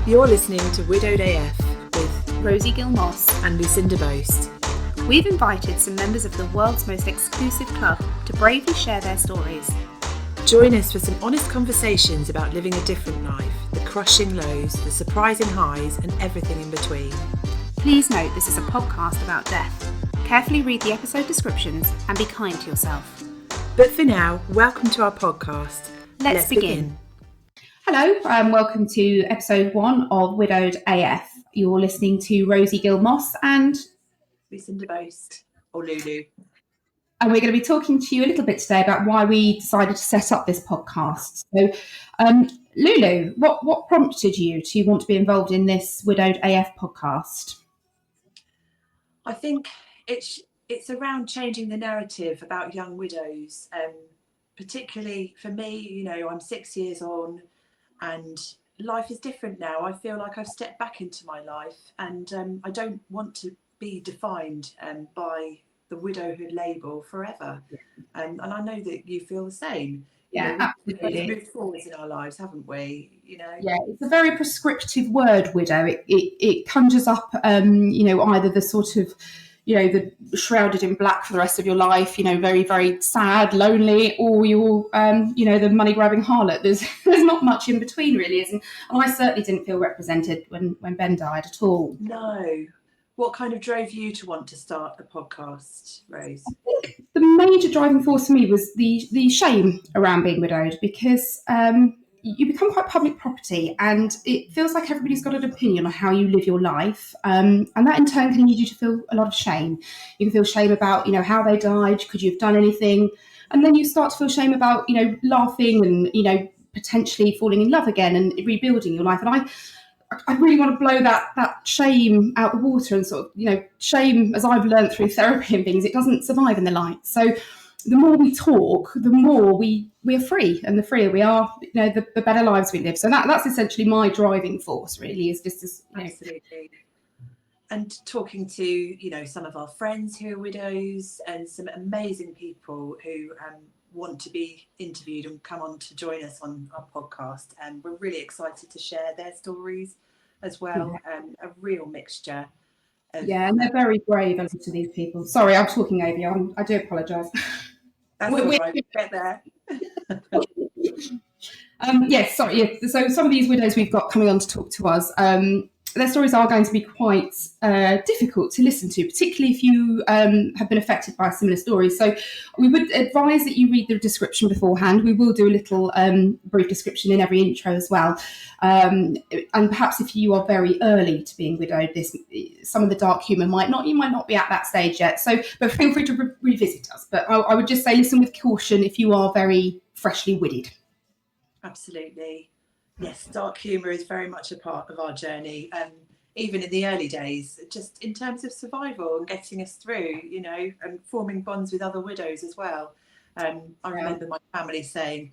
You're listening to Widowed AF with Rosie Gill-Moss and Lucinda Boast. We've invited some members of the world's most exclusive club to bravely share their stories. Join us for some honest conversations about living a different life, the crushing lows, the surprising highs, and everything in between. Please note this is a podcast about death. Carefully read the episode descriptions and be kind to yourself. But for now, welcome to our podcast. Let's begin. Hello, and welcome to episode 1 of Widowed AF. You're listening to Rosie Gill-Moss and Lucinda Boast, or Lulu. And we're going to be talking to you a little bit today about why we decided to set up this podcast. So, Lulu, what prompted you to want to be involved in this Widowed AF podcast? I think it's around changing the narrative about young widows, particularly for me. You know, I'm 6 years on and life is different now. I feel like I've stepped back into my life and I don't want to be defined by the widowhood label forever. And I know that you feel the same. Yeah, absolutely. We've moved forwards in our lives, haven't we? You know. Yeah, it's a very prescriptive word, widow. It conjures up, either the sort of, the shrouded in black for the rest of your life, very, very sad, lonely, or you're, the money grabbing harlot. There's not much in between, really, isn't? And I certainly didn't feel represented when Ben died at all. No. What kind of drove you to want to start a podcast, Rose? I think the major driving force for me was the shame around being widowed, because you become quite public property and it feels like everybody's got an opinion on how you live your life. And that in turn can lead you to feel a lot of shame. You can feel shame about, how they died. Could you have done anything? And then you start to feel shame about, laughing and, potentially falling in love again and rebuilding your life. And I really want to blow that shame out the water and sort of, shame, as I've learned through therapy and things, it doesn't survive in the light. So the more we talk, the more we are free, and the freer we are, the better lives we live. So that's essentially my driving force, really, is just this. Absolutely. And talking to, some of our friends who are widows and some amazing people who want to be interviewed and come on to join us on our podcast. And we're really excited to share their stories as well. A real mixture. And they're very brave to these people. Sorry, I'm talking over you. I do apologise. That's all right. Get there. Yes, sorry. Yeah. So some of these widows we've got coming on to talk to us, their stories are going to be quite difficult to listen to, particularly if you have been affected by similar stories. So we would advise that you read the description beforehand. We will do a little brief description in every intro as well. And perhaps if you are very early to being widowed, some of the dark humour you might not be at that stage yet. So, but feel free to revisit us. But I would just say listen with caution if you are very freshly widowed. Absolutely. Yes, dark humour is very much a part of our journey, even in the early days, just in terms of survival and getting us through, and forming bonds with other widows as well. I remember my family saying,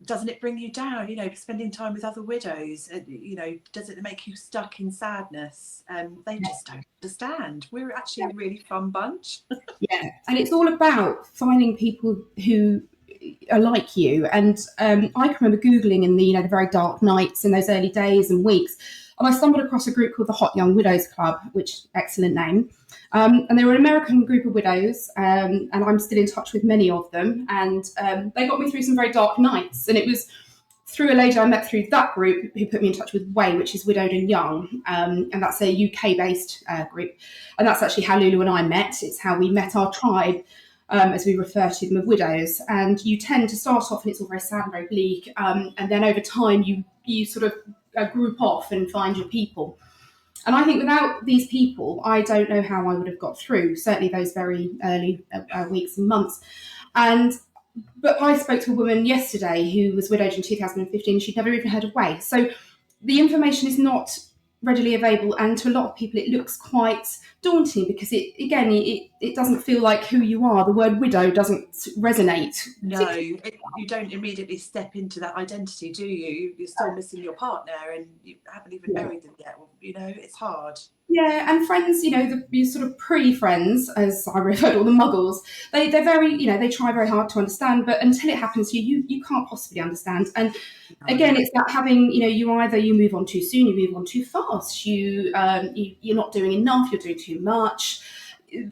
doesn't it bring you down, spending time with other widows? Does it make you stuck in sadness? They just don't understand. We're actually a really fun bunch. Yeah, and it's all about finding people who are like you. And I can remember Googling in the very dark nights in those early days and weeks, and I stumbled across a group called the Hot Young Widows Club, which excellent name. And they were an American group of widows, and I'm still in touch with many of them. And they got me through some very dark nights. And it was through a lady I met through that group who put me in touch with WAY, which is Widowed and Young, and that's a UK-based group. And that's actually how Lulu and I met. It's how we met our tribe. As we refer to them, of widows. And you tend to start off and it's all very sad and very bleak, and then over time you sort of group off and find your people. And I think without these people, I don't know how I would have got through, certainly those very early weeks and months. But I spoke to a woman yesterday who was widowed in 2015. She'd never even heard of WAY. So the information is not readily available, and to a lot of people it looks quite daunting because it doesn't feel like who you are. The word widow doesn't resonate. No, you don't immediately step into that identity, do you? You're still missing your partner and you haven't even married them yet. It's hard. Yeah, and friends, the sort of pre-friends, as I refer to, all the muggles, they're very, they try very hard to understand, but until it happens to you, you can't possibly understand. And again, it's that having, you move on too soon, you move on too fast, you're not doing enough, you're doing too much.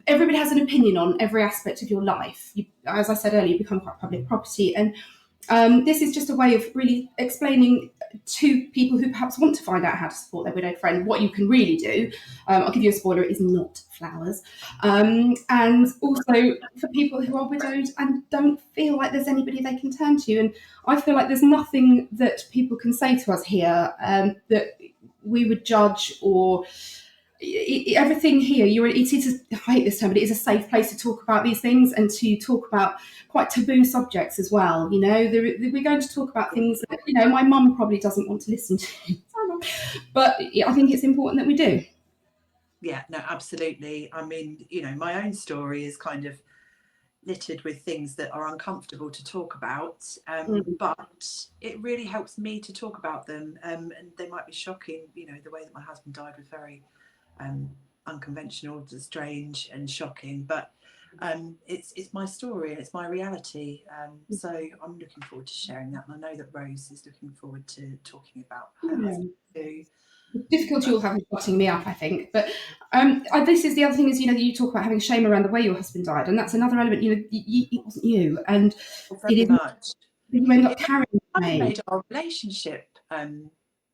Everybody has an opinion on every aspect of your life. As I said earlier, you become quite public property, and this is just a way of really explaining to people who perhaps want to find out how to support their widowed friend what you can really do. I'll give you a spoiler, it is not flowers. And also for people who are widowed and don't feel like there's anybody they can turn to. And I feel like there's nothing that people can say to us here that we would judge or everything here. I hate this term, but it is a safe place to talk about these things and to talk about quite taboo subjects as well. We're going to talk about things that my mum probably doesn't want to listen to, but I think it's important that we do. Yeah, no, absolutely. I mean, my own story is kind of littered with things that are uncomfortable to talk about, but it really helps me to talk about them, and they might be shocking. The way that my husband died was very unconventional, strange and shocking, but it's my story and it's my reality, so I'm looking forward to sharing that, and I know that Rose is looking forward to talking about her husband too. The difficulty you'll have is shutting me up, I think. But this is the other thing is, you talk about having shame around the way your husband died, and that's another element. It wasn't you, and very much. You end up carrying It made our relationship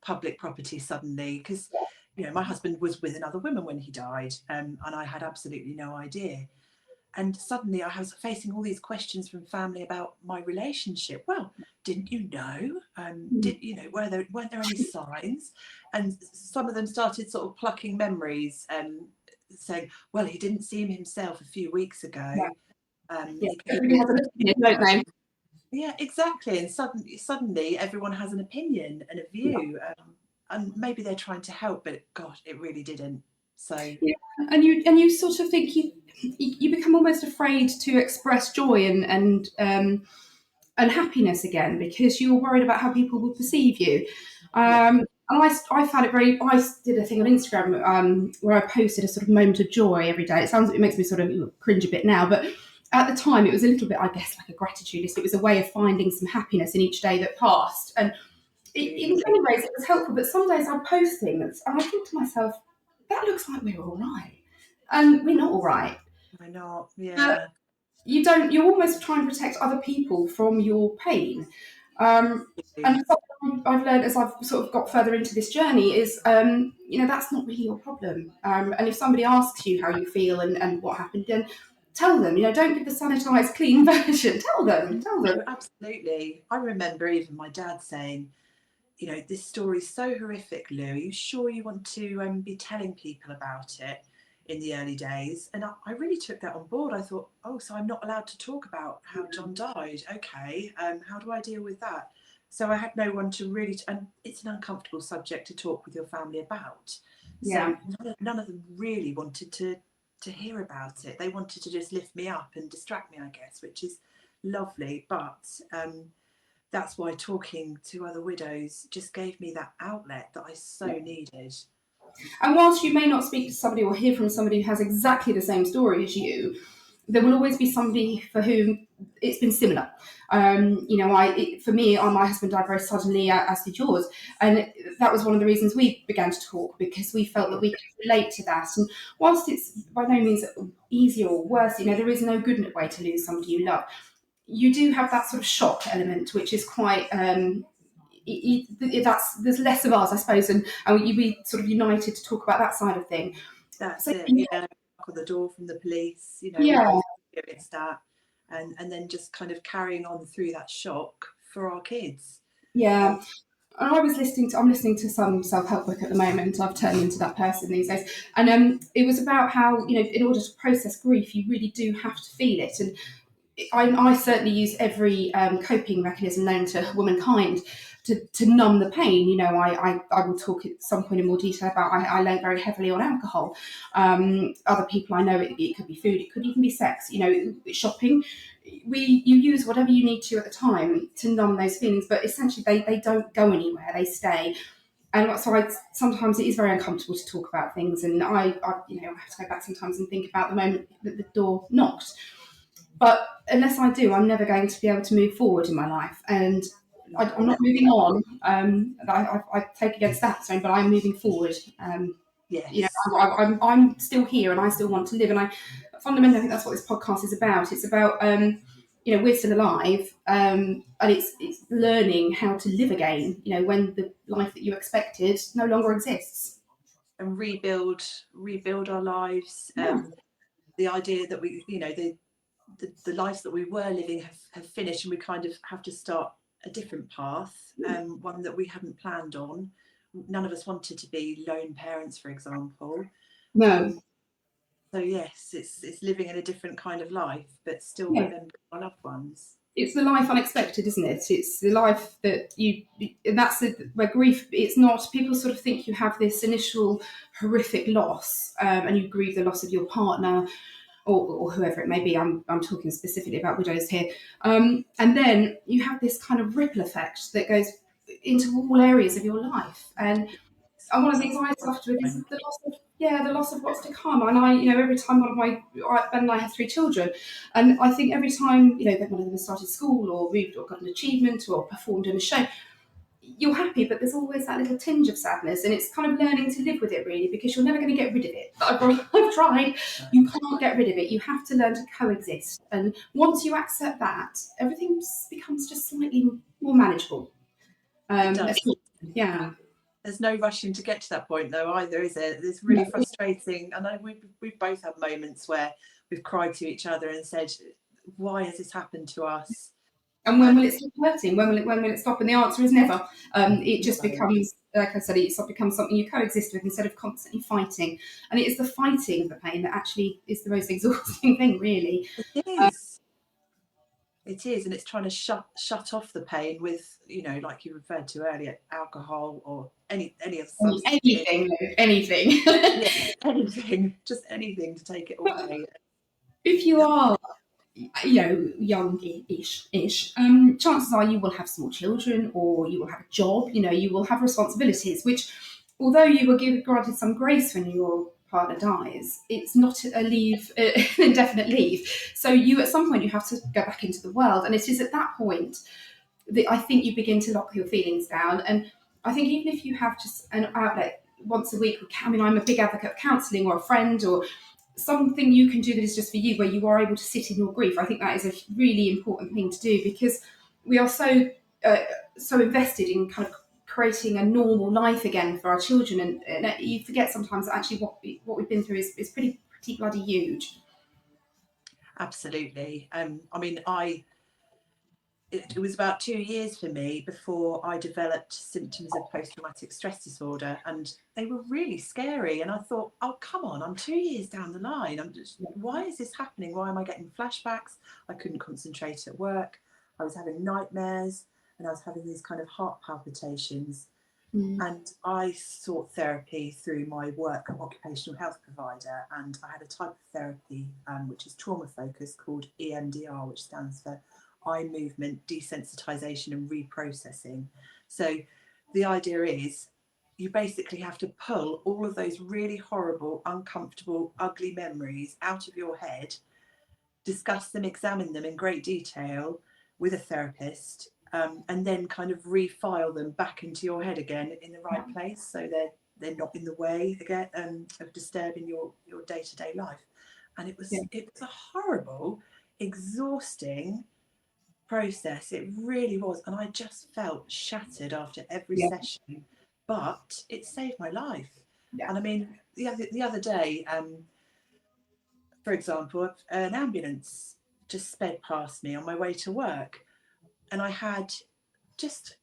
public property suddenly, because my husband was with another woman when he died, and I had absolutely no idea. And suddenly I was facing all these questions from family about my relationship. Well, didn't you know? Weren't there any signs? And some of them started sort of plucking memories and saying, well, he didn't see him himself a few weeks ago. Yeah, exactly. And suddenly everyone has an opinion and a view, and maybe they're trying to help, but gosh, it really didn't. So and you sort of think you become almost afraid to express joy and happiness again, because you're worried about how people will perceive you. And I found it I did a thing on Instagram where I posted a sort of moment of joy every day. It makes me sort of cringe a bit now, but at the time it was a little bit, I guess, like a gratitude list. It was a way of finding some happiness in each day that passed. And in many ways it was helpful, but some days I'd post things and I think to myself, that looks like we're all right. And we're not all right. We're not, yeah. You almost try and protect other people from your pain. And something I've learned as I've sort of got further into this journey is, that's not really your problem. And if somebody asks you how you feel and what happened, then tell them. Don't give the sanitized, clean version. Tell them. Absolutely. I remember even my dad saying, this story's so horrific, Lou. Are you sure you want to be telling people about it in the early days? And I really took that on board. I thought, so I'm not allowed to talk about how John died. Okay, how do I deal with that? So I had no one to really, and it's an uncomfortable subject to talk with your family about. Yeah. So none of them really wanted to hear about it. They wanted to just lift me up and distract me, I guess, which is lovely. But that's why talking to other widows just gave me that outlet that I so needed. And whilst you may not speak to somebody or hear from somebody who has exactly the same story as you, there will always be somebody for whom it's been similar. For me, my husband died very suddenly, as did yours. And that was one of the reasons we began to talk, because we felt that we could relate to that. And whilst it's by no means easy or worse, there is no good way to lose somebody you love. You do have that sort of shock element, which is quite... there's less of us, I suppose, and we sort of united to talk about that side of thing. That's it. Knock on the door from the police. We experienced that, and then just kind of carrying on through that shock for our kids. Yeah. And I'm listening to some self-help book at the moment. I've turned into that person these days, and it was about how in order to process grief, you really do have to feel it. And I certainly use every coping mechanism known to womankind to numb the pain. I will talk at some point in more detail about I learned very heavily on alcohol. Other people I know, it could be food, it could even be sex, shopping. You use whatever you need to at the time to numb those feelings, but essentially they don't go anywhere, they stay. And so sometimes it is very uncomfortable to talk about things, and I have to go back sometimes and think about the moment that the door knocked. But unless I do, I'm never going to be able to move forward in my life, and I'm not moving on. I take against that, sorry, but I'm moving forward. Yes. I'm still here, and I still want to live, and I fundamentally I think that's what this podcast is about. It's about we're still alive, and it's learning how to live again. When the life that you expected no longer exists, And rebuild our lives. Yeah. The idea that we, the lives that we were living have finished, and we kind of have to start a different path, one that we hadn't planned on. None of us wanted to be lone parents, for example. No. So yes, it's living in a different kind of life, but still Yeah. remembering our loved ones. It's the life unexpected, isn't it? It's the life that and that's where grief, it's not, people sort of think you have this initial horrific loss, and you grieve the loss of your partner or whoever it may be. I'm talking specifically about widows here. And then you have this kind of ripple effect that goes into all areas of your life. And one of the things I suffered with is the loss of what's to come. And every time Ben and I have 3 children, and I think every time, that one of them has started school or moved or got an achievement or performed in a show, you're happy, but there's always that little tinge of sadness, and it's kind of learning to live with it, really, because you're never going to get rid of it. I've tried. You can't get rid of it. You have to learn to coexist, and once you accept that, everything becomes just slightly more manageable. Yeah. There's no rushing to get to that point, though, either, is it? It's really frustrating. I know we've both had moments where we've cried to each other and said, "Why has this happened to us?" And when will it stop hurting? When will it stop? And the answer is never. It just becomes, like I said, it becomes something you coexist with instead of constantly fighting. And it is the fighting of the pain that actually is the most exhausting thing, really. It is. It is, and it's trying to shut off the pain with, like you referred to earlier, alcohol or any of anything. Yeah, anything, just anything to take it away. If you are, young-ish, chances are you will have small children, or you will have a job. You will have responsibilities, which, although you were granted some grace when your partner dies, it's not an indefinite leave. So at some point you have to go back into the world, and it is at that point that I think you begin to lock your feelings down. And I think even if you have just an outlet once a week, I'm a big advocate of counselling or a friend or something you can do that is just for you, where you are able to sit in your grief. I think that is a really important thing to do, because we are so invested in kind of creating a normal life again for our children, and you forget sometimes that actually what we've been through is pretty bloody huge. Absolutely. It was about 2 years for me before I developed symptoms of post-traumatic stress disorder, and they were really scary. And I thought, oh, come on, I'm 2 years down the line. Why is this happening? Why am I getting flashbacks? I couldn't concentrate at work. I was having nightmares, and I was having these kind of heart palpitations. And I sought therapy through my work occupational health provider, and I had a type of therapy which is trauma focused, called EMDR, which stands for eye movement desensitization and reprocessing. So the idea is you basically have to pull all of those really horrible, uncomfortable, ugly memories out of your head, discuss them, examine them in great detail with a therapist, and then kind of refile them back into your head again in the right place, so they're not in the way again of disturbing your day-to-day life. And it was a horrible, exhausting process. It really was, and I just felt shattered after every session, but it saved my life. And I mean, the other day, for example, an ambulance just sped past me on my way to work, and I had just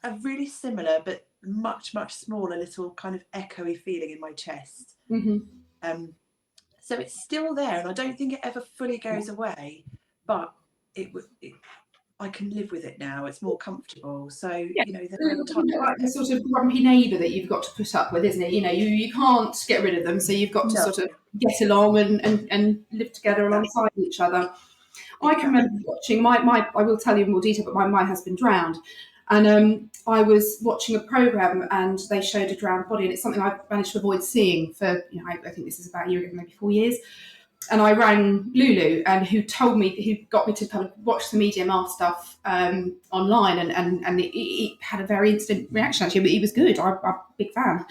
a really similar but much smaller little kind of echoey feeling in my chest. So it's still there, and I don't think it ever fully goes away, but I can live with it now. It's more comfortable. So, it's like the sort of grumpy neighbour that you've got to put up with, isn't it? You can't get rid of them, so you've got to sort of get along and live together alongside each other. I can remember watching I will tell you in more detail, but my husband drowned. And I was watching a programme and they showed a drowned body, and it's something I've managed to avoid seeing for, I think this is about a year ago, maybe 4 years. And I rang Lulu, and who got me to kind of watch the Medium R stuff online, and it had a very instant reaction, actually, but it was good. I'm a big fan.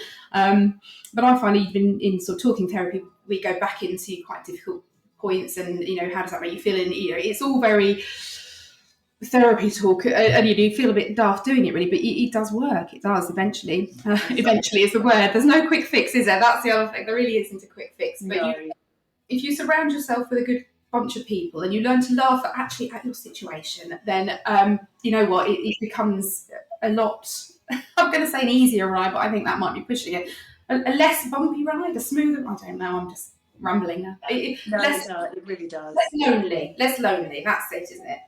But I find even in sort of talking therapy, we go back into quite difficult points, and, how does that make you feel? And, it's all very therapy talk, and you feel a bit daft doing it, really, but it does work. It does eventually. Eventually is the word. There's no quick fix, is there? That's the other thing. There really isn't a quick fix. But No. if you surround yourself with a good bunch of people and you learn to laugh at your situation, then you know what, it becomes a lot, I'm going to say an easier ride, but I think that might be pushing it. A less bumpy ride, a smoother, I don't know, I'm just rambling now. It really does. Less lonely, that's it, isn't it?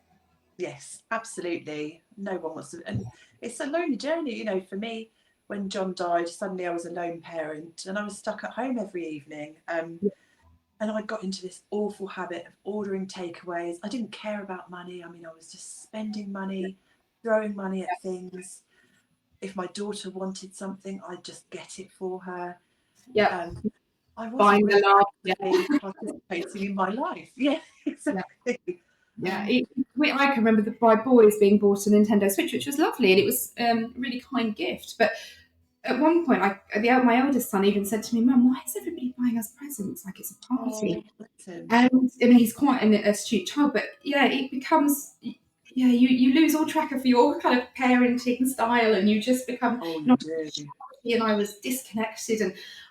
Yes, absolutely. No one wants to, and it's a lonely journey, for me. When John died, suddenly I was a lone parent and I was stuck at home every evening. And I got into this awful habit of ordering takeaways. I didn't care about money. I was just spending money, throwing money at things. If my daughter wanted something, I'd just get it for her. Yeah. I wasn't really participating in my life. Yeah, exactly. Yeah, I can remember my boys being bought a Nintendo Switch, which was lovely, and it was a really kind gift. But at one point, my eldest son even said to me, "Mum, why is everybody buying us presents like it's a party?" And he's quite an astute child, but it becomes, you lose all track of your kind of parenting style, and you just become and I was disconnected,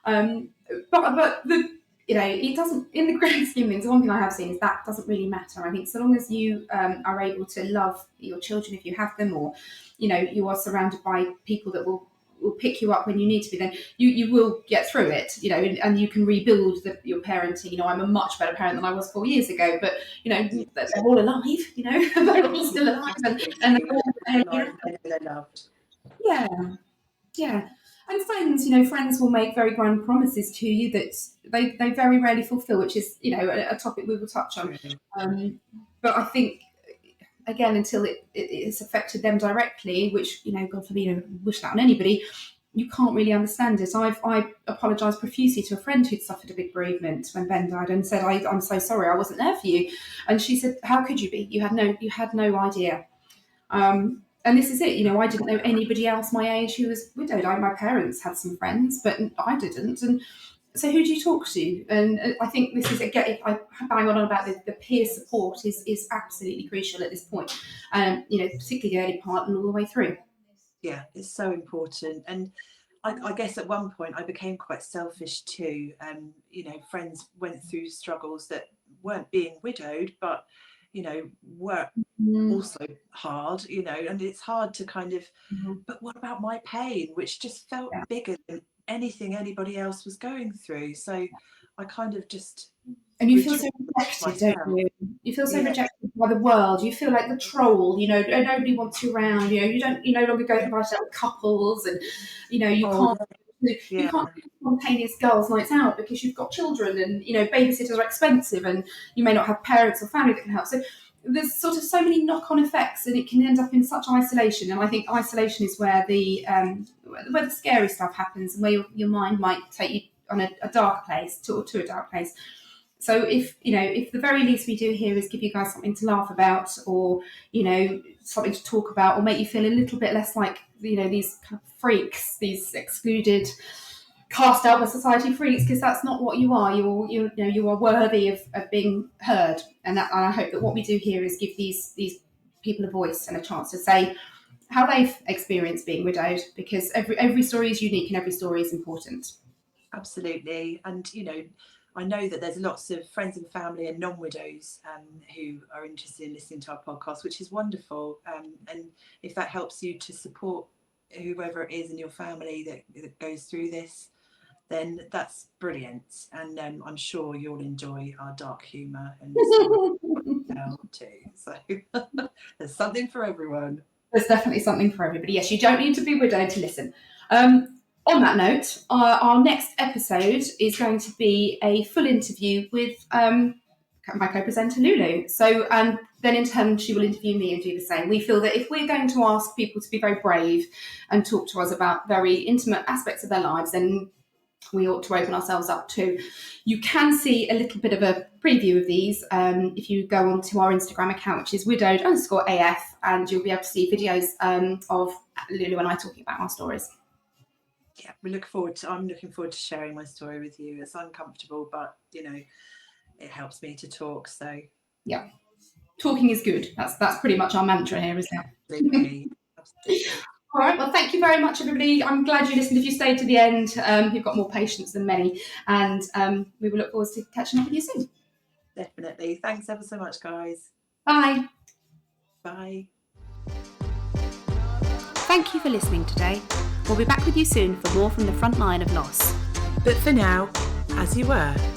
and but the it doesn't, in the grand scheme of things, the one thing I have seen is that doesn't really matter. I think so long as you are able to love your children if you have them, or you are surrounded by people that will pick you up when you need to be, then you will get through it, and you can rebuild your parenting. I'm a much better parent than I was 4 years ago, but they're all alive, they're all still alive, and they're loved. Yeah. And friends will make very grand promises to you that they very rarely fulfill, which is, a topic we will touch on. But I think, again, until it's affected them directly, which, God forbid, wish that on anybody, you can't really understand it. I apologised profusely to a friend who'd suffered a big bereavement when Ben died, and said, I'm so sorry, I wasn't there for you. And she said, how could you be? You had no idea. And this is it, I didn't know anybody else my age who was widowed. My parents had some friends, but I didn't. And so who do you talk to? And I think this is, again, I bang on about the peer support is absolutely crucial at this point, particularly the early part and all the way through. Yeah, it's so important. And I guess at one point I became quite selfish too. Friends went through struggles that weren't being widowed, but were also hard, and it's hard to kind of, but what about my pain, which just felt bigger than anything anybody else was going through. So I kind of just, and you feel so rejected, don't you? You feel so rejected by the world. You feel like the troll, nobody wants you around, you no longer go to night out with couples, and you can't do spontaneous girls' nights out because you've got children, and babysitters are expensive, and you may not have parents or family that can help. So there's sort of so many knock-on effects, and it can end up in such isolation. And I think isolation is where the scary stuff happens, and where your mind might take you on a dark place, to a dark place. So if the very least we do here is give you guys something to laugh about, or something to talk about, or make you feel a little bit less like these kind of freaks, these excluded, cast out by society freaks, because that's not what you are. You are worthy of being heard, and I hope that what we do here is give these people a voice and a chance to say how they've experienced being widowed, because every story is unique and every story is important. Absolutely. And I know that there's lots of friends and family and non-widows who are interested in listening to our podcast, which is wonderful. And if that helps you to support whoever it is in your family that goes through this, then that's brilliant. And I'm sure you'll enjoy our dark humour and too. So there's something for everyone. There's definitely something for everybody. Yes, you don't need to be widowed to listen. On that note, our next episode is going to be a full interview with my co-presenter Lulu. So then in turn she will interview me and do the same. We feel that if we're going to ask people to be very brave and talk to us about very intimate aspects of their lives, then we ought to open ourselves up too. You can see a little bit of a preview of these if you go onto our Instagram account, which is widowed_AF, and you'll be able to see videos of Lulu and I talking about our stories. Yeah, I'm looking forward to sharing my story with you. It's uncomfortable, but it helps me to talk. So yeah, talking is good. That's pretty much our mantra here, isn't it? Absolutely. All right, well, thank you very much, everybody. I'm glad you listened. If you stayed to the end, you've got more patience than many, and we will look forward to catching up with you soon. Definitely. Thanks ever so much, guys. Bye. Bye. Thank you for listening today. We'll be back with you soon for more from the front line of loss. But for now, as you were.